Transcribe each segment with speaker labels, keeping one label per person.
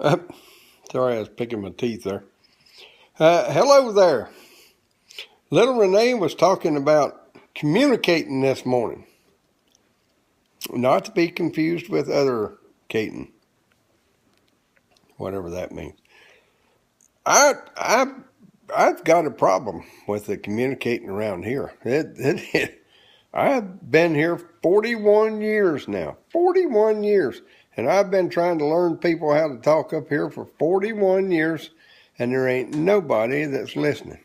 Speaker 1: Uh, Sorry, I was picking my teeth there. Hello there. Little Renee was talking about communicating this morning, not to be confused with other Caton, whatever that means. I've got a problem with the communicating around here. I've been here 41 years now, 41 years, and I've been trying to learn people how to talk up here for 41 years, and there ain't nobody that's listening.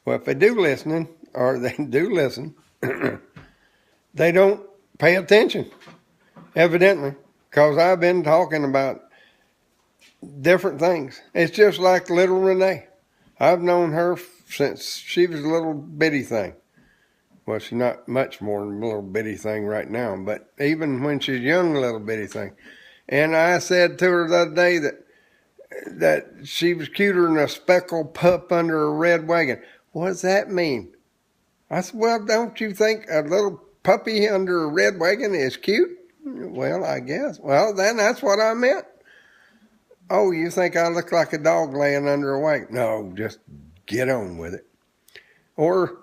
Speaker 1: Well, if they do listening, or they do listen, they don't pay attention, evidently, because I've been talking about different things. It's just like little Renee. I've known her since she was a little bitty thing. Well, she's not much more than a little bitty thing right now, but even when she's young, a little bitty thing. And I said to her the other day that she was cuter than a speckled pup under a red wagon. What does that mean? I said, well, don't you think a little puppy under a red wagon is cute? Well, I guess. Well, then that's what I meant. Oh, you think I look like a dog laying under a wagon? No, just get on with it. Or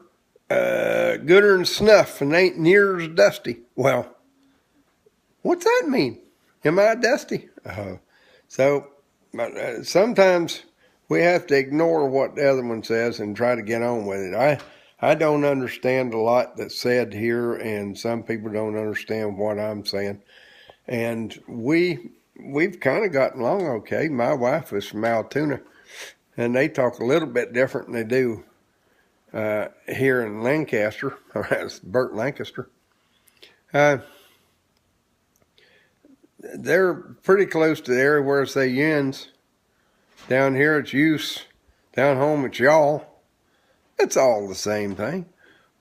Speaker 1: gooder than snuff and ain't near as dusty. Well, what's that mean? Am I dusty? So sometimes we have to ignore what the other one says and try to get on with it. I don't understand a lot that's said here, and some people don't understand what I'm saying. And we've kind of gotten along okay. My wife is from Altoona, and they talk a little bit different than they do here in Lancaster, or as Burt Lancaster. They're pretty close to the area where it's they yins. Down here it's use. Down home it's y'all. It's all the same thing.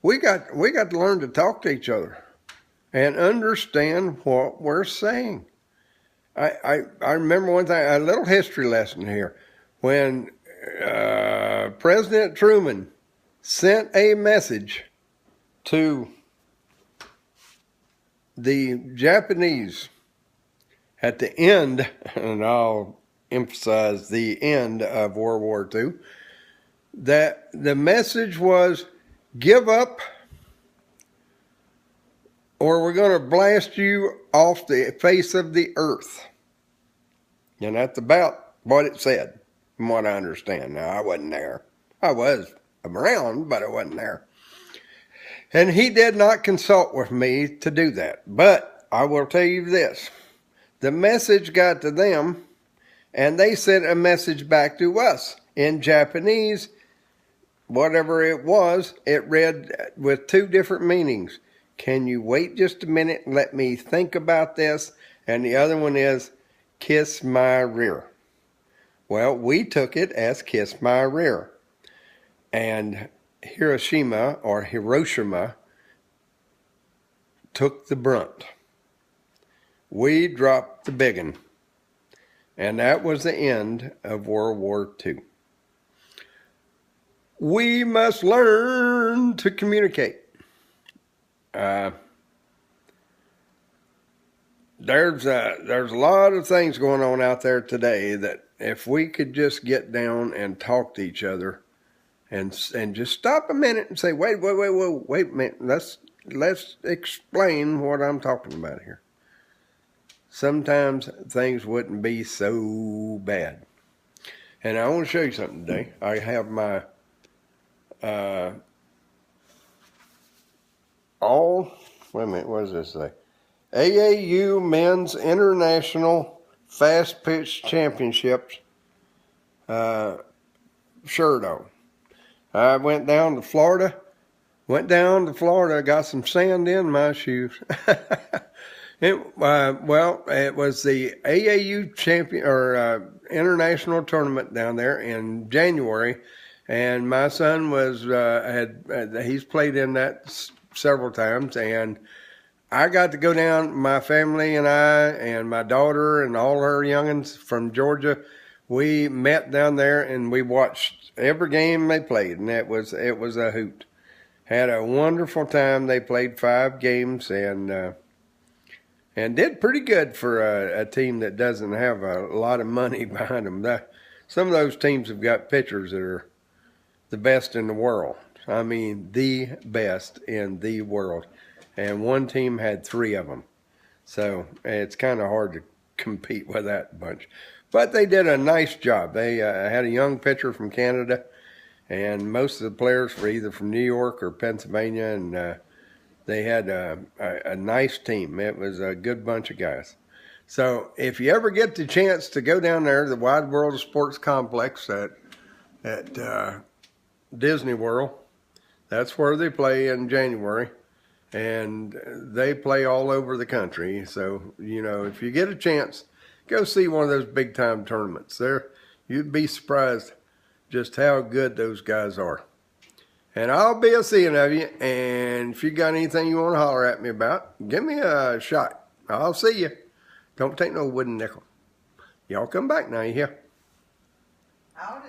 Speaker 1: We got to learn to talk to each other and understand what we're saying. I remember one thing, a little history lesson here. When President Truman sent a message to the Japanese at the end, and I'll emphasize the end of World War II, that the message was, give up or we're going to blast you off the face of the earth. And that's about what it said, from what I understand. Now, I wasn't there. I was around, but I wasn't there. And he did not consult with me to do that. But I will tell you this. The message got to them, and they sent a message back to us in Japanese. Whatever it was, it read with two different meanings. Can you wait just a minute and let me think about this? And the other one is, kiss my rear. Well, we took it as kiss my rear. And Hiroshima took the brunt. We dropped the biggin. And that was the end of World War II. We must learn to communicate. There's a lot of things going on out there today that if we could just get down and talk to each other and just stop a minute and say, wait a minute, let's explain what I'm talking about here. Sometimes things wouldn't be so bad. And I want to show you something today. I have my what does this say? AAU Men's International Fast Pitch Championships shirt on. I went down to Florida, got some sand in my shoes. It was the AAU international tournament down there in January, and my son was he's played in that several times, and I got to go down. My family and I and my daughter and all her youngins from Georgia, we met down there and we watched every game they played, and it was a hoot. Had a wonderful time. They played 5 games, and and did pretty good for a team that doesn't have a lot of money behind them. Some of those teams have got pitchers that are the best in the world. I mean, the best in the world. And one team had 3 of them. So it's kind of hard to compete with that bunch. But they did a nice job. They had a young pitcher from Canada, and most of the players were either from New York or Pennsylvania, and they had a nice team. It was a good bunch of guys. So if you ever get the chance to go down there to the Wide World of Sports Complex at Disney World, that's where they play in January. And they play all over the country. So, you know, if you get a chance, go see one of those big-time tournaments. You'd be surprised just how good those guys are. And I'll be a seeing of you. And if you got anything you want to holler at me about, give me a shot. I'll see you. Don't take no wooden nickel. Y'all come back now, you hear?